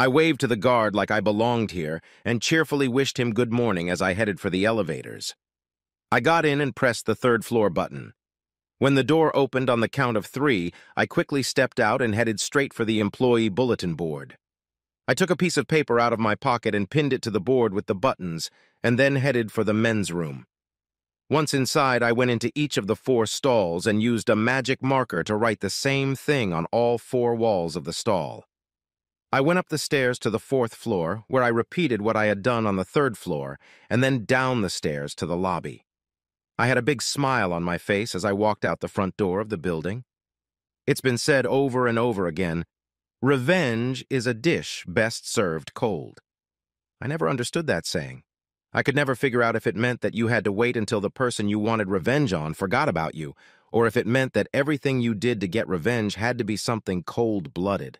I waved to the guard like I belonged here and cheerfully wished him good morning as I headed for the elevators. I got in and pressed the third-floor button. When the door opened on the count of 3, I quickly stepped out and headed straight for the employee bulletin board. I took a piece of paper out of my pocket and pinned it to the board with the buttons, and then headed for the men's room. Once inside, I went into each of the 4 stalls and used a magic marker to write the same thing on all 4 walls of the stall. I went up the stairs to the 4th floor, where I repeated what I had done on the 3rd floor, and then down the stairs to the lobby. I had a big smile on my face as I walked out the front door of the building. It's been said over and over again, revenge is a dish best served cold. I never understood that saying. I could never figure out if it meant that you had to wait until the person you wanted revenge on forgot about you, or if it meant that everything you did to get revenge had to be something cold-blooded.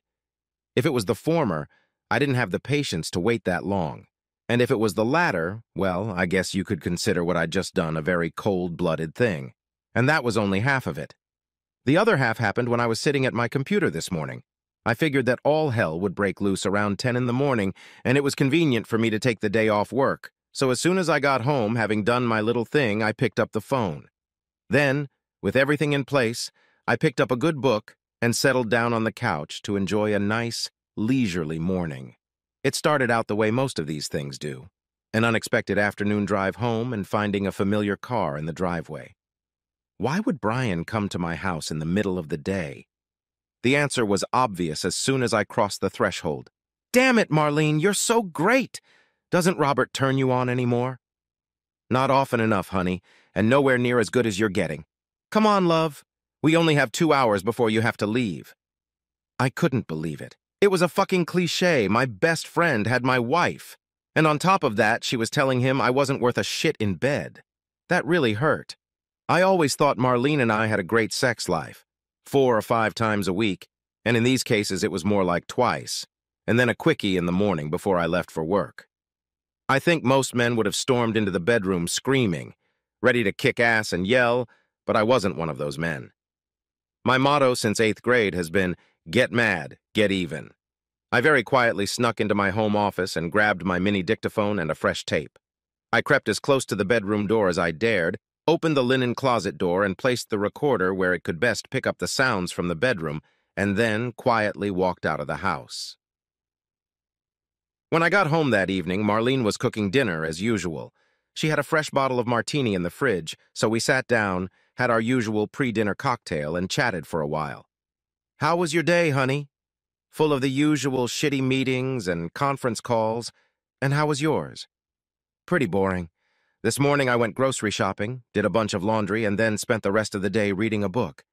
If it was the former, I didn't have the patience to wait that long. And if it was the latter, well, I guess you could consider what I'd just done a very cold-blooded thing. And that was only half of it. The other half happened when I was sitting at my computer this morning. I figured that all hell would break loose around 10 in the morning, and it was convenient for me to take the day off work. So as soon as I got home, having done my little thing, I picked up the phone. Then, with everything in place, I picked up a good book and settled down on the couch to enjoy a nice, leisurely morning. It started out the way most of these things do. An unexpected afternoon drive home and finding a familiar car in the driveway. Why would Brian come to my house in the middle of the day? The answer was obvious as soon as I crossed the threshold. Damn it, Marlene, you're so great! Doesn't Robert turn you on anymore? Not often enough, honey, and nowhere near as good as you're getting. Come on, love. We only have 2 hours before you have to leave. I couldn't believe it. It was a fucking cliché. My best friend had my wife. And on top of that, she was telling him I wasn't worth a shit in bed. That really hurt. I always thought Marlene and I had a great sex life. 4 or 5 times a week, and in these cases it was more like twice, and then a quickie in the morning before I left for work. I think most men would have stormed into the bedroom screaming, ready to kick ass and yell, but I wasn't one of those men. My motto since 8th grade has been, get mad, get even. I very quietly snuck into my home office and grabbed my mini dictaphone and a fresh tape. I crept as close to the bedroom door as I dared, opened the linen closet door and placed the recorder where it could best pick up the sounds from the bedroom, and then quietly walked out of the house. When I got home that evening, Marlene was cooking dinner as usual. She had a fresh bottle of martini in the fridge, so we sat down, had our usual pre-dinner cocktail, and chatted for a while. How was your day, honey? Full of the usual shitty meetings and conference calls. And how was yours? Pretty boring. This morning I went grocery shopping, did a bunch of laundry, and then spent the rest of the day reading a book.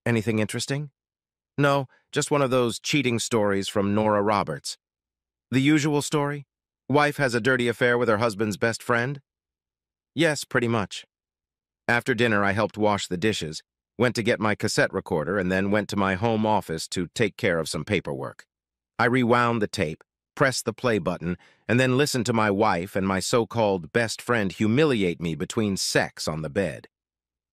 Anything interesting? No, just one of those cheating stories from Nora Roberts. The usual story? Wife has a dirty affair with her husband's best friend? Yes, pretty much. After dinner, I helped wash the dishes, went to get my cassette recorder, and then went to my home office to take care of some paperwork. I rewound the tape, pressed the play button, and then listened to my wife and my so-called best friend humiliate me between sex on the bed.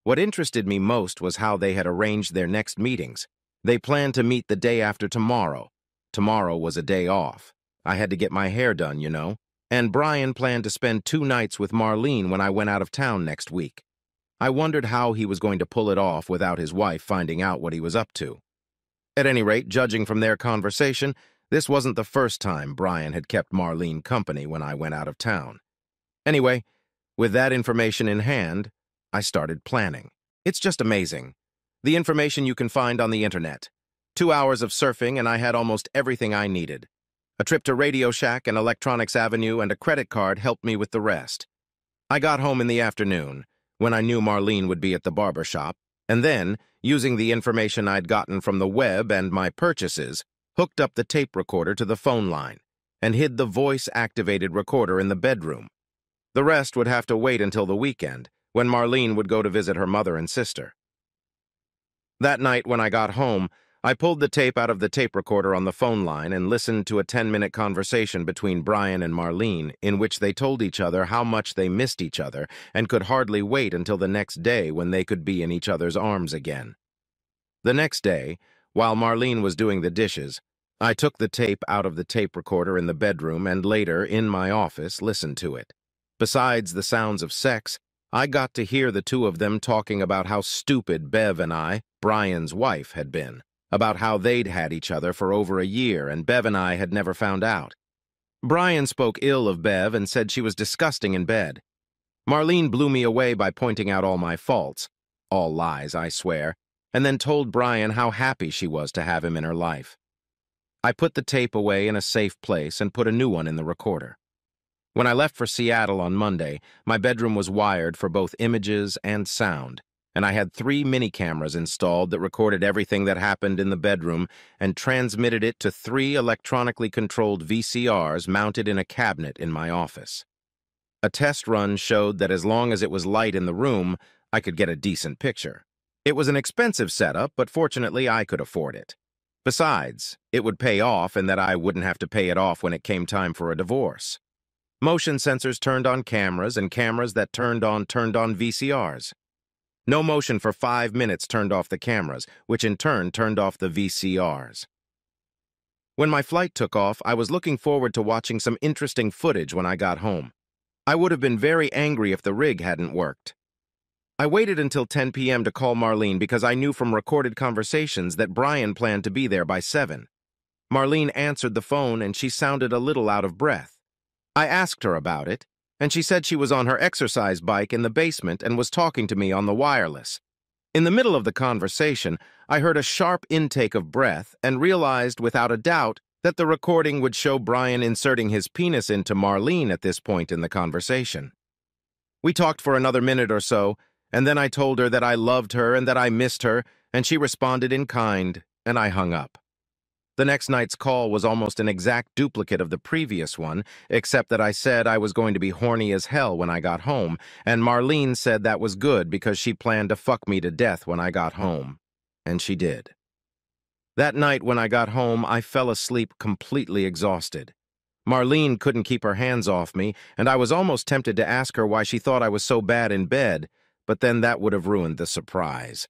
What interested me most was how they had arranged their next meetings. They planned to meet the day after tomorrow. Tomorrow was a day off. I had to get my hair done, you know. And Brian planned to spend 2 nights with Marlene when I went out of town next week. I wondered how he was going to pull it off without his wife finding out what he was up to. At any rate, judging from their conversation, this wasn't the first time Brian had kept Marlene company when I went out of town. Anyway, with that information in hand, I started planning. It's just amazing. The information you can find on the internet. 2 hours of surfing and I had almost everything I needed. A trip to Radio Shack and Electronics Avenue and a credit card helped me with the rest. I got home in the afternoon, when I knew Marlene would be at the barber shop, and then, using the information I'd gotten from the web and my purchases, hooked up the tape recorder to the phone line, and hid the voice-activated recorder in the bedroom. The rest would have to wait until the weekend, when Marlene would go to visit her mother and sister. That night when I got home, I pulled the tape out of the tape recorder on the phone line and listened to a 10-minute conversation between Brian and Marlene in which they told each other how much they missed each other and could hardly wait until the next day when they could be in each other's arms again. The next day, while Marlene was doing the dishes, I took the tape out of the tape recorder in the bedroom and later, in my office, listened to it. Besides the sounds of sex, I got to hear the two of them talking about how stupid Bev and I, Brian's wife, had been, about how they'd had each other for over a year and Bev and I had never found out. Brian spoke ill of Bev and said she was disgusting in bed. Marlene blew me away by pointing out all my faults, all lies, I swear, and then told Brian how happy she was to have him in her life. I put the tape away in a safe place and put a new one in the recorder. When I left for Seattle on Monday, my bedroom was wired for both images and sound, and I had 3 mini cameras installed that recorded everything that happened in the bedroom and transmitted it to 3 electronically controlled VCRs mounted in a cabinet in my office. A test run showed that as long as it was light in the room, I could get a decent picture. It was an expensive setup, but fortunately I could afford it. Besides, it would pay off in that I wouldn't have to pay it off when it came time for a divorce. Motion sensors turned on cameras, and cameras that turned on VCRs. No motion for 5 minutes turned off the cameras, which in turn turned off the VCRs. When my flight took off, I was looking forward to watching some interesting footage when I got home. I would have been very angry if the rig hadn't worked. I waited until 10 p.m. to call Marlene because I knew from recorded conversations that Brian planned to be there by 7. Marlene answered the phone and she sounded a little out of breath. I asked her about it, and she said she was on her exercise bike in the basement and was talking to me on the wireless. In the middle of the conversation, I heard a sharp intake of breath and realized without a doubt that the recording would show Brian inserting his penis into Marlene at this point in the conversation. We talked for another minute or so, and then I told her that I loved her and that I missed her, and she responded in kind, and I hung up. The next night's call was almost an exact duplicate of the previous one, except that I said I was going to be horny as hell when I got home, and Marlene said that was good because she planned to fuck me to death when I got home. And she did. That night when I got home, I fell asleep completely exhausted. Marlene couldn't keep her hands off me, and I was almost tempted to ask her why she thought I was so bad in bed, but then that would have ruined the surprise.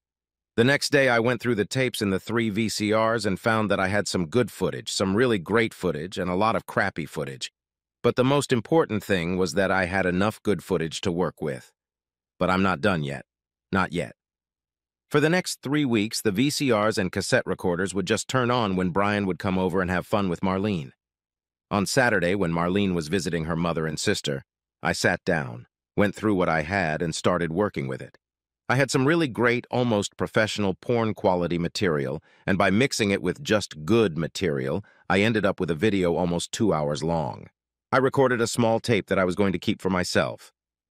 The next day, I went through the tapes in the 3 VCRs and found that I had some good footage, some really great footage, and a lot of crappy footage. But the most important thing was that I had enough good footage to work with. But I'm not done yet. Not yet. For the next 3 weeks, the VCRs and cassette recorders would just turn on when Brian would come over and have fun with Marlene. On Saturday, when Marlene was visiting her mother and sister, I sat down, went through what I had, and started working with it. I had some really great, almost professional porn-quality material, and by mixing it with just good material, I ended up with a video almost 2 hours long. I recorded a small tape that I was going to keep for myself.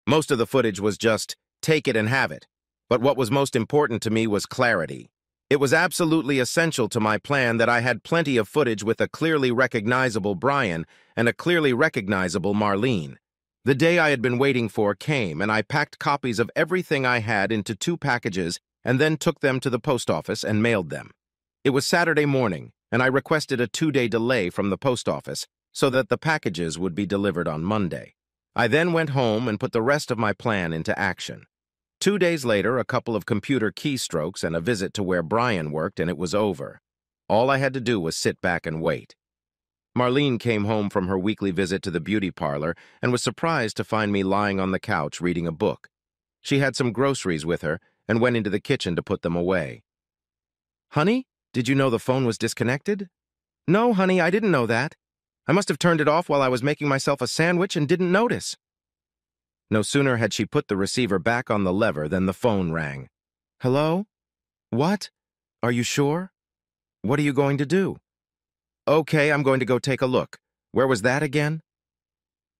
Most of the footage was just, take it and have it. But what was most important to me was clarity. It was absolutely essential to my plan that I had plenty of footage with a clearly recognizable Brian and a clearly recognizable Marlene. The day I had been waiting for came, and I packed copies of everything I had into 2 packages and then took them to the post office and mailed them. It was Saturday morning, and I requested a 2-day delay from the post office so that the packages would be delivered on Monday. I then went home and put the rest of my plan into action. 2 days later, a couple of computer keystrokes and a visit to where Brian worked, and it was over. All I had to do was sit back and wait. Marlene came home from her weekly visit to the beauty parlor and was surprised to find me lying on the couch reading a book. She had some groceries with her and went into the kitchen to put them away. "Honey, did you know the phone was disconnected?" "No, honey, I didn't know that. I must have turned it off while I was making myself a sandwich and didn't notice." No sooner had she put the receiver back on the lever than the phone rang. "Hello? What? Are you sure? What are you going to do?" "Okay, I'm going to go take a look. Where was that again?"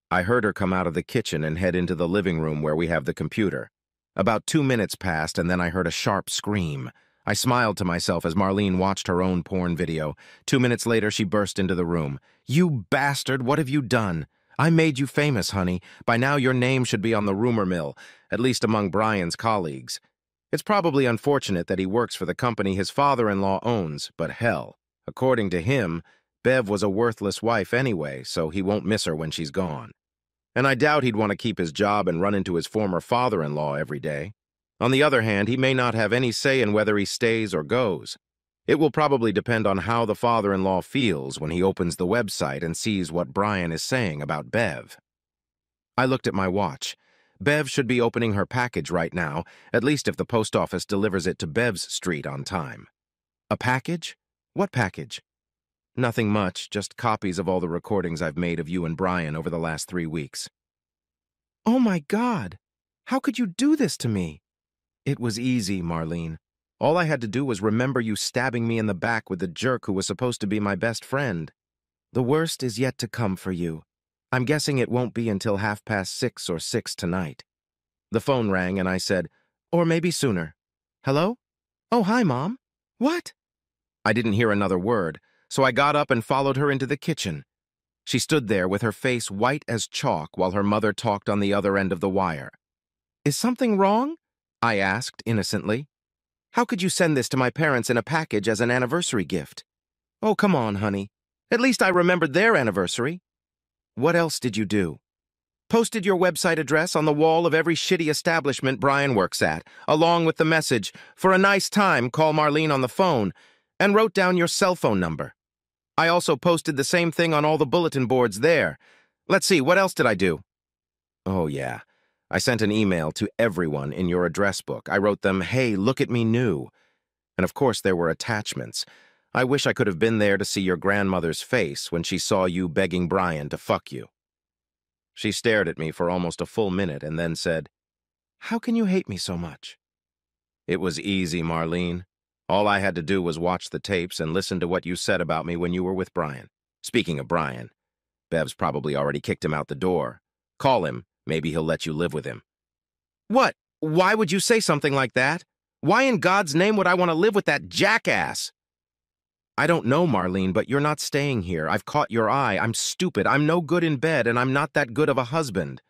I heard her come out of the kitchen and head into the living room where we have the computer. About 2 minutes passed, and then I heard a sharp scream. I smiled to myself as Marlene watched her own porn video. 2 minutes later, she burst into the room. "You bastard, what have you done? I made you famous, honey. By now your name should be on the rumor mill, at least among Brian's colleagues. It's probably unfortunate that he works for the company his father-in-law owns, but hell, according to him, Bev was a worthless wife anyway, so he won't miss her when she's gone. And I doubt he'd want to keep his job and run into his former father-in-law every day. On the other hand, he may not have any say in whether he stays or goes. It will probably depend on how the father-in-law feels when he opens the website and sees what Brian is saying about Bev. I looked at my watch. Bev should be opening her package right now, at least if the post office delivers it to Bev's street on time. A package? What package? Nothing much, just copies of all the recordings I've made of you and Brian over the last 3 weeks. Oh my God! How could you do this to me? It was easy, Marlene. All I had to do was remember you stabbing me in the back with the jerk who was supposed to be my best friend. The worst is yet to come for you. I'm guessing it won't be until 6:30 or 6 tonight. The phone rang and I said, or maybe sooner. Hello? Oh, hi, Mom. What? I didn't hear another word, so I got up and followed her into the kitchen. She stood there with her face white as chalk while her mother talked on the other end of the wire. Is something wrong? I asked innocently. How could you send this to my parents in a package as an anniversary gift? Oh, come on, honey. At least I remembered their anniversary. What else did you do? Posted your website address on the wall of every shitty establishment Brian works at, along with the message, "For a nice time, call Marlene on the phone," and wrote down your cell phone number. I also posted the same thing on all the bulletin boards there. Let's see, what else did I do? Oh, yeah. I sent an email to everyone in your address book. I wrote them, "Hey, look at me new." And of course there were attachments. I wish I could have been there to see your grandmother's face when she saw you begging Brian to fuck you. She stared at me for almost a full minute and then said, "How can you hate me so much?" It was easy, Marlene. All I had to do was watch the tapes and listen to what you said about me when you were with Brian. Speaking of Brian, Bev's probably already kicked him out the door. Call him. Maybe he'll let you live with him. What? Why would you say something like that? Why in God's name would I want to live with that jackass? I don't know, Marlene, but you're not staying here. I've caught your eye. I'm stupid. I'm no good in bed, and I'm not that good of a husband.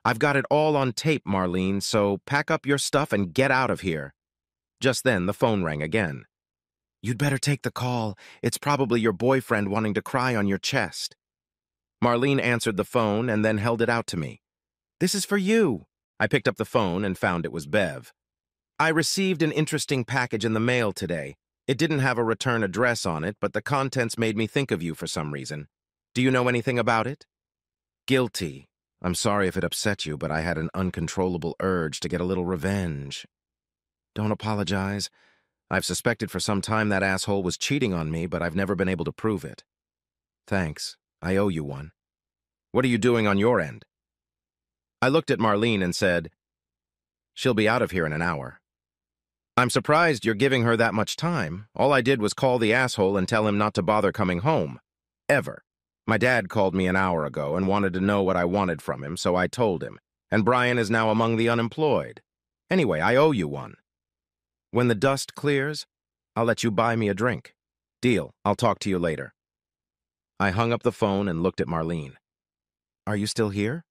I've got it all on tape, Marlene, so pack up your stuff and get out of here. Just then, the phone rang again. You'd better take the call. It's probably your boyfriend wanting to cry on your chest. Marlene answered the phone and then held it out to me. This is for you. I picked up the phone and found it was Bev. I received an interesting package in the mail today. It didn't have a return address on it, but the contents made me think of you for some reason. Do you know anything about it? Guilty. I'm sorry if it upset you, but I had an uncontrollable urge to get a little revenge. Don't apologize. I've suspected for some time that asshole was cheating on me, but I've never been able to prove it. Thanks. I owe you one. What are you doing on your end? I looked at Marlene and said, she'll be out of here in an hour. I'm surprised you're giving her that much time. All I did was call the asshole and tell him not to bother coming home. Ever. My dad called me an hour ago and wanted to know what I wanted from him, so I told him. And Brian is now among the unemployed. Anyway, I owe you one. When the dust clears, I'll let you buy me a drink. Deal. I'll talk to you later. I hung up the phone and looked at Marlene. Are you still here?